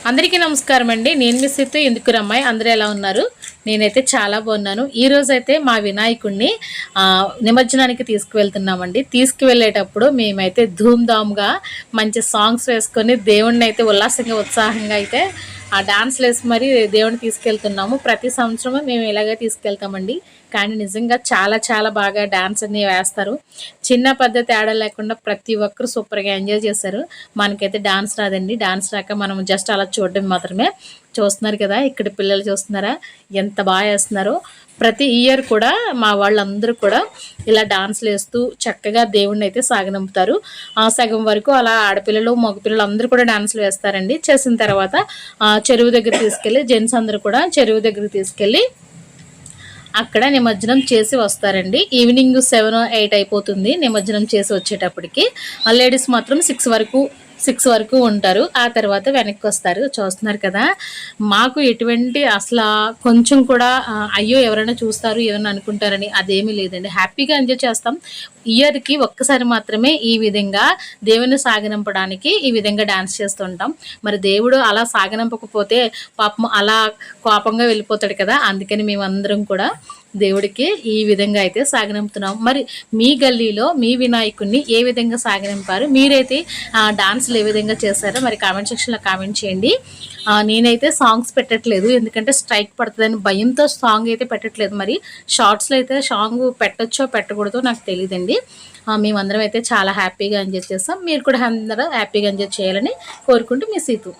అందరికీ నమస్కారం అండి. నేను మీ సీత ఎందుకు రమ్మాయి. అందరూ ఎలా ఉన్నారు? నేనైతే చాలా బాగున్నాను. ఈరోజు అయితే మా వినాయకుడిని నిమజ్జనానికి తీసుకువెళ్తున్నామండి. తీసుకువెళ్ళేటప్పుడు మేమైతే ధూమ్ధామ్గా మంచి సాంగ్స్ వేసుకొని దేవుణ్ణి అయితే ఉల్లాసంగా ఉత్సాహంగా అయితే ఆ డాన్స్లు వేసి మరి దేవుని తీసుకెళ్తున్నాము. ప్రతి సంవత్సరము మేము ఇలాగే తీసుకెళ్తామండి. కానీ నిజంగా చాలా చాలా బాగా డాన్స్ అన్ని వేస్తారు. చిన్న పెద్ద తేడా లేకుండా ప్రతి ఒక్కరు సూపర్గా ఎంజాయ్ చేశారు. మనకైతే డాన్స్ రాదండి. డాన్స్ రాక మనం జస్ట్ అలా చూడడం మాత్రమే. చూస్తున్నారు కదా, ఇక్కడ పిల్లలు చూస్తున్నారా ఎంత బాగా వేస్తున్నారో. ప్రతి ఇయర్ కూడా మా వాళ్ళందరూ కూడా ఇలా డాన్స్లు వేస్తూ చక్కగా దేవుణ్ణి అయితే సాగనంపుతారు. సగం వరకు అలా ఆడపిల్లలు మగపిల్లలు అందరూ కూడా డాన్స్లు వేస్తారండి. చేసిన తర్వాత చెరువు దగ్గర తీసుకెళ్ళి జెంట్స్ అందరూ కూడా చెరువు దగ్గర తీసుకెళ్ళి అక్కడ నిమజ్జనం చేసి వస్తారండి. ఈవినింగ్ 7-8 అయిపోతుంది నిమజ్జనం చేసి వచ్చేటప్పటికి. లేడీస్ మాత్రం 6 వరకు ఉంటారు. ఆ తర్వాత వెనక్కి వస్తారు. చూస్తున్నారు కదా, మాకు ఎటువంటి అసలు కొంచెం కూడా అయ్యో ఎవరైనా చూస్తారు ఏమైనా అనుకుంటారని అదేమీ లేదండి. హ్యాపీగా ఎంజాయ్ చేస్తాం. ఇయర్కి ఒక్కసారి మాత్రమే ఈ విధంగా దేవుని సాగనంపడానికి ఈ విధంగా డాన్స్ చేస్తుంటాం. మరి దేవుడు అలా సాగనంపకపోతే పాపం అలా కోపంగా వెళ్ళిపోతాడు కదా. అందుకని మేమందరం కూడా దేవుడికి ఈ విధంగా అయితే సాగనంపుతున్నాం. మరి మీ గల్లీలో మీ వినాయకుడిని ఏ విధంగా సాగనంపారు, మీరైతే డాన్స్లు ఏ విధంగా చేశారో మరి కామెంట్ సెక్షన్లో కామెంట్ చేయండి. నేనైతే సాంగ్స్ పెట్టట్లేదు, ఎందుకంటే స్ట్రైక్ పడుతుందని భయంతో సాంగ్ అయితే పెట్టట్లేదు. మరి షార్ట్స్లో అయితే సాంగ్ పెట్టచ్చో పెట్టకూడదో నాకు తెలియదండి. మేమందరం అయితే చాలా హ్యాపీగా ఎంజాయ్ చేస్తాం. మీరు కూడా అందరూ హ్యాపీగా ఎంజాయ్ చేయాలని కోరుకుంటూ మీ సీతు.